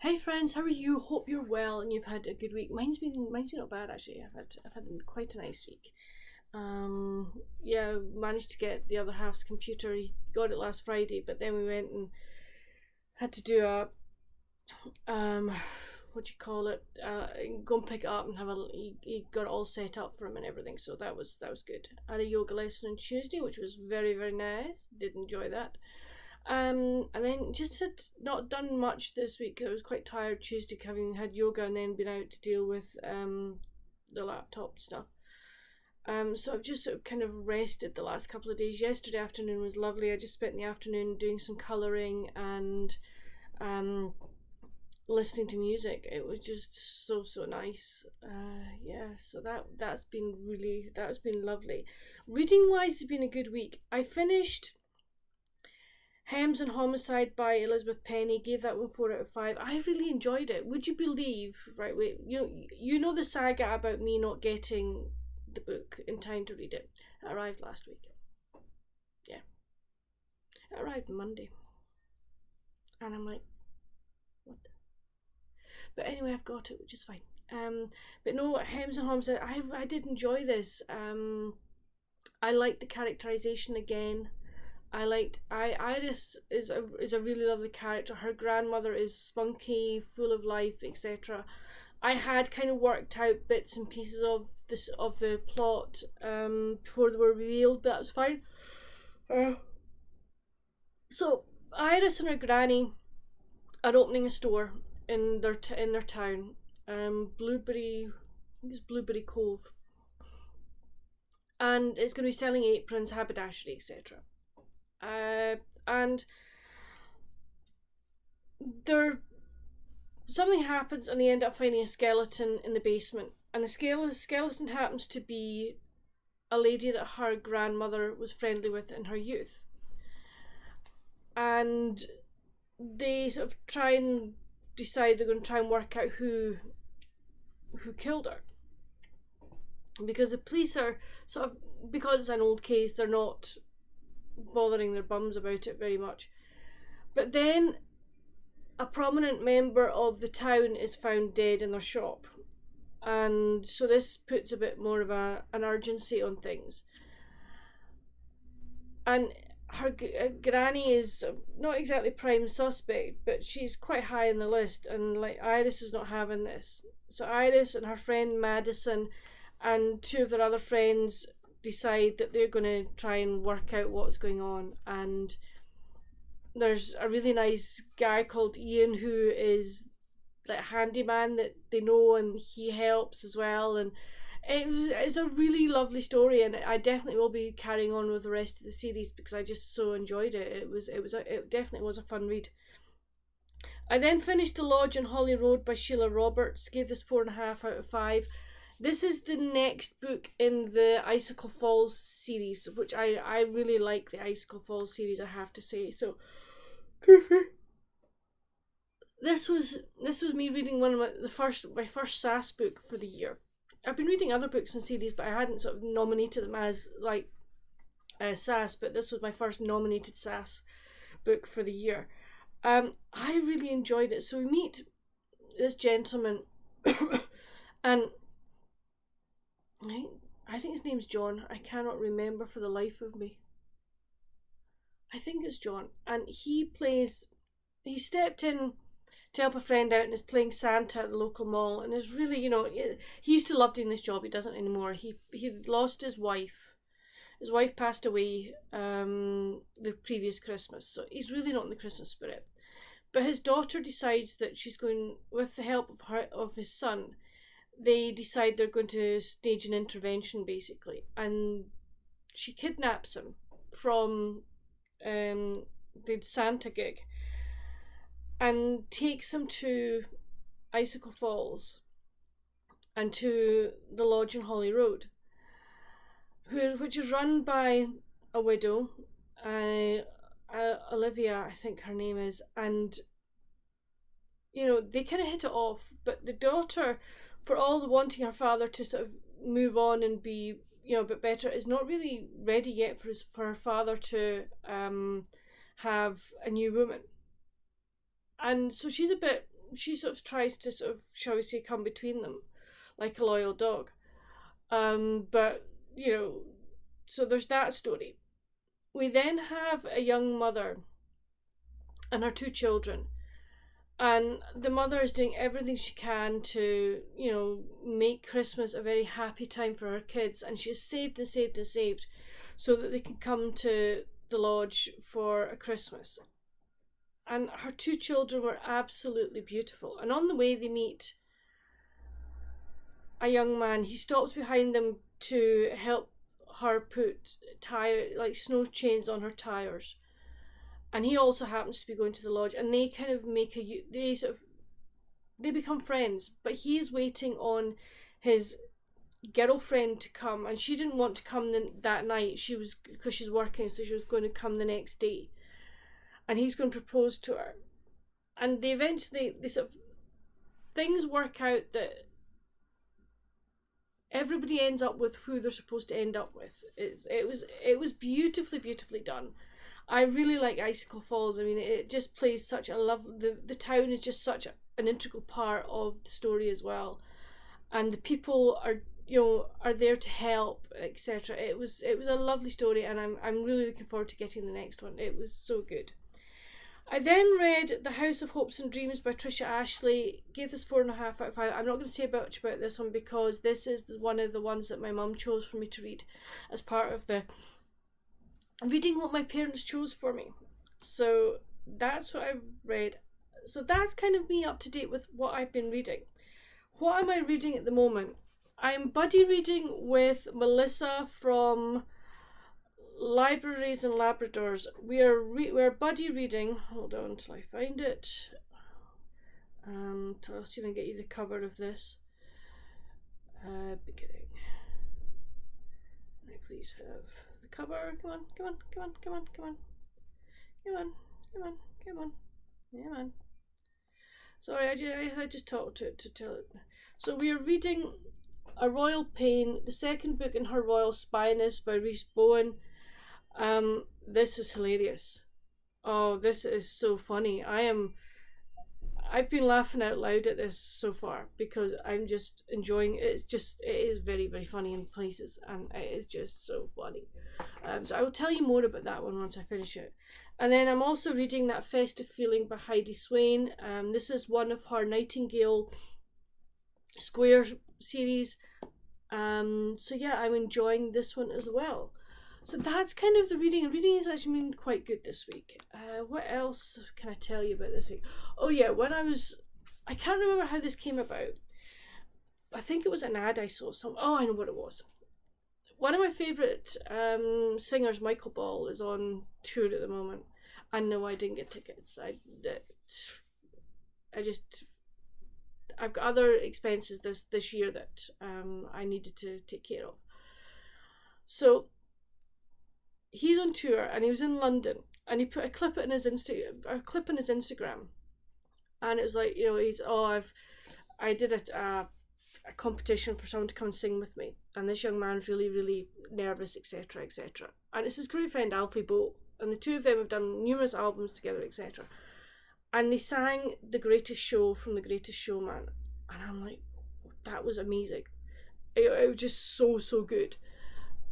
Hey friends, how are you? Hope you're well and you've had a good week. Mine's been not bad actually. I've had quite a nice week. Yeah, managed to get the other half's computer. He got it last Friday, but then we went and had to do a what do you call it? Go and pick it up and have a. He got it all set up for him and everything, so that was good. I had a yoga lesson on Tuesday, which was very nice. Did enjoy that. And then just had not done much this week. I was quite tired Tuesday, having had yoga and then been out to deal with the laptop stuff. So I've just sort of kind of rested the last couple of days. Yesterday afternoon was lovely. I just spent the afternoon doing some colouring and listening to music. It was just so nice. Yeah, so that's been lovely. Reading wise, it's been a good week. I finished Hems and Homicide by Elizabeth Penney. Gave that one 4 out of 5. I really enjoyed it. Would you believe? Right, wait. You know the saga about me not getting the book in time to read it. It arrived last week. Yeah, it arrived Monday, and I'm like, what? But anyway, I've got it, which is fine. But no, Hems and Homicide. I did enjoy this. I liked the characterization again. Iris is a really lovely character. Her grandmother is spunky, full of life, etc. I had kind of worked out bits and pieces of the plot before they were revealed, but that was fine. So Iris and her granny are opening a store in their town, Blueberry, I think it's Blueberry Cove, and it's going to be selling aprons, haberdashery, etc. And something happens and they end up finding a skeleton in the basement, and the skeleton happens to be a lady that her grandmother was friendly with in her youth, and they sort of try and decide they're going to try and work out who killed her, because the police are sort of, because it's an old case, they're not bothering their bums about it very much. But then a prominent member of the town is found dead in their shop, and so this puts a bit more of an urgency on things. And her granny is not exactly prime suspect, but she's quite high on the list, and like Iris is not having this. So Iris and her friend Madison and two of their other friends decide that they're going to try and work out what's going on, and there's a really nice guy called Ian who is like a handyman that they know, and he helps as well, and it's a really lovely story, and I definitely will be carrying on with the rest of the series because I just so enjoyed it. It definitely was a fun read. I then finished The Lodge on Holly Road by Sheila Roberts. Gave this 4.5 out of 5. This is the next book in the Icicle Falls series, which I really like the Icicle Falls series, I have to say. So this was me reading one of my first SAS book for the year. I've been reading other books and series, but I hadn't sort of nominated them as like SAS. But this was my first nominated SAS book for the year. I really enjoyed it. So we meet this gentleman, and I think his name's John. I cannot remember for the life of me. I think it's John. And he stepped in to help a friend out and is playing Santa at the local mall, and is really, he used to love doing this job. He doesn't anymore. He lost his wife. His wife passed away the previous Christmas, so he's really not in the Christmas spirit. But his daughter decides that she's going, with the help of his son, they decide they're going to stage an intervention, basically, and she kidnaps him from the Santa gig and takes him to Icicle Falls and to the Lodge on Holly Road, which is run by a widow, Olivia, I think her name is, and they kind of hit it off, but the daughter, for all the wanting her father to sort of move on and be a bit better, is not really ready yet for her father to have a new woman. And so she's a bit she sort of tries to sort of, shall we say, come between them, like a loyal dog. But so there's that story. We then have a young mother and her 2 children, and the mother is doing everything she can to, make Christmas a very happy time for her kids, and she's saved and saved and saved so that they can come to the lodge for a Christmas. And her 2 children were absolutely beautiful. And on the way they meet a young man. He stops behind them to help her put snow chains on her tires, and he also happens to be going to the lodge, and they kind of they become friends. But he is waiting on his girlfriend to come, and she didn't want to come that night. Because she's working, so she was going to come the next day, and he's going to propose to her. And they eventually, things work out that everybody ends up with who they're supposed to end up with. It was beautifully done. I really like Icicle Falls. I mean, it just plays such a the town is just such an integral part of the story as well, and the people are there to help, etc. It was a lovely story, and I'm really looking forward to getting the next one. It was so good. I then read The House of Hopes and Dreams by Tricia Ashley. Gave this 4.5 out of 5. I'm not going to say much about this one because this is one of the ones that my mum chose for me to read as part of the reading what my parents chose for me. So that's what I've read. So that's kind of me up to date with what I've been reading. What am I reading at the moment? I'm buddy reading with Melissa from Libraries and Labradors. We're buddy reading. Hold on till I find it. I'll see if I can get you the cover of this. Beginning. Can I please have the cover? Come on. Sorry, I just talked to tell it. So we are reading A Royal Pain, the second book in her Royal Spyness by Rhys Bowen. This is hilarious. Oh, this is so funny. I've been laughing out loud at this so far because I'm just enjoying it. It is very, very funny in places, and it is just so funny. So I will tell you more about that one once I finish it. And then I'm also reading That Festive Feeling by Heidi Swain. This is one of her Nightingale Square series. So yeah, I'm enjoying this one as well. So that's kind of the reading. Reading has actually been quite good this week. What else can I tell you about this week? Oh yeah, I can't remember how this came about. I think it was an ad I saw. I know what it was. One of my favourite singers, Michael Ball, is on tour at the moment. I know I didn't get tickets. I've got other expenses this year that I needed to take care of. So he's on tour, and he was in London, and he put a clip on his Instagram, and it was like, I did a competition for someone to come and sing with me, and this young man's really, really nervous, etc. And it's his great friend Alfie, and the two of them have done numerous albums together, etc. And they sang The Greatest Show from The Greatest Showman, and I'm like, that was amazing. It was just so good.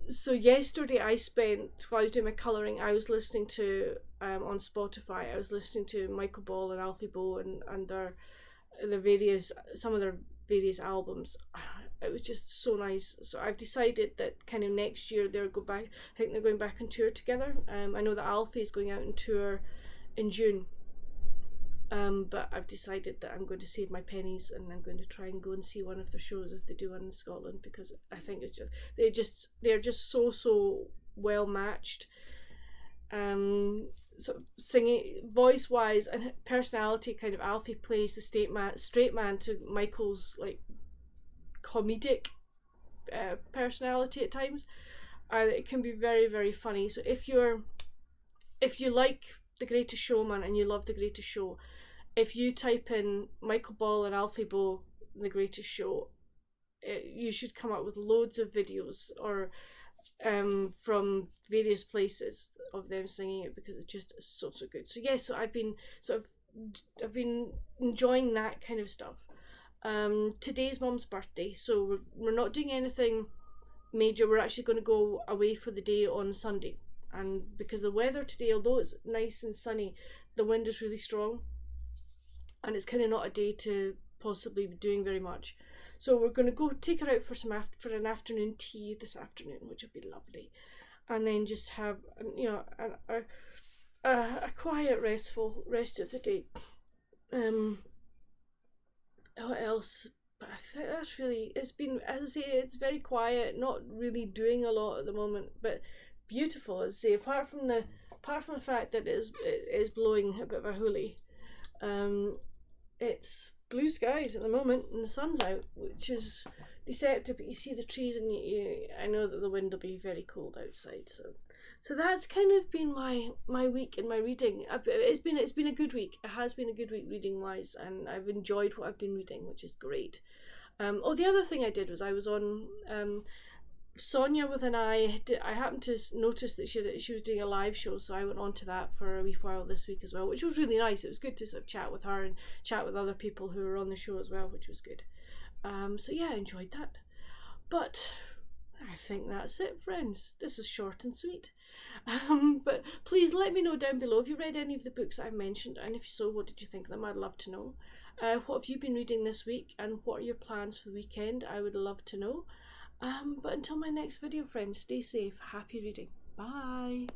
So yesterday while I was doing my colouring, I was listening to on Spotify, I was listening to Michael Ball and Alfie Bow and some of their various albums. It was just so nice. So I've decided that kind of next year they're going back on tour together. I know that Alfie is going out on tour in June. But I've decided that I'm going to save my pennies, and I'm going to try and go and see one of their shows if they do one in Scotland, because I think they're just so well matched. So singing, voice wise and personality, kind of Alfie plays the straight man to Michael's like comedic personality at times, and it can be very, very funny. So if you like The Greatest Showman and you love The Greatest Show, if you type in Michael Ball and Alfie Bow, The Greatest Show, you should come up with loads of videos or from various places of them singing it, because it's just so good. So yeah, so I've been sort of I've been enjoying that kind of stuff. Today's Mum's birthday, so we're not doing anything major. We're actually going to go away for the day on Sunday, and because the weather today, although it's nice and sunny, the wind is really strong, and it's kind of not a day to possibly be doing very much. So we're going to go take her out for for an afternoon tea this afternoon, which would be lovely, and then just have a quiet, restful rest of the day. What else? But I think that's really, it's been, as I say, it's very quiet, not really doing a lot at the moment, but beautiful, as I say, apart from the fact that it is blowing a bit of a hoolie. It's blue skies at the moment and the sun's out, which is deceptive, but you see the trees, and I know that the wind will be very cold outside, so that's kind of been my week in my reading. It's been a good week. It has been a good week reading wise, and I've enjoyed what I've been reading, which is great. The other thing I did was I was on Sonia with an eye. I happened to notice that she was doing a live show, so I went on to that for a wee while this week as well, which was really nice. It was good to sort of chat with her and chat with other people who were on the show as well, which was good. So yeah, I enjoyed that. But I think that's it, friends. This is short and sweet. But please let me know down below if you read any of the books I've mentioned, and if so, what did you think of them? I'd love to know. What have you been reading this week, and what are your plans for the weekend? I would love to know. But until my next video, friends, stay safe. Happy reading. Bye.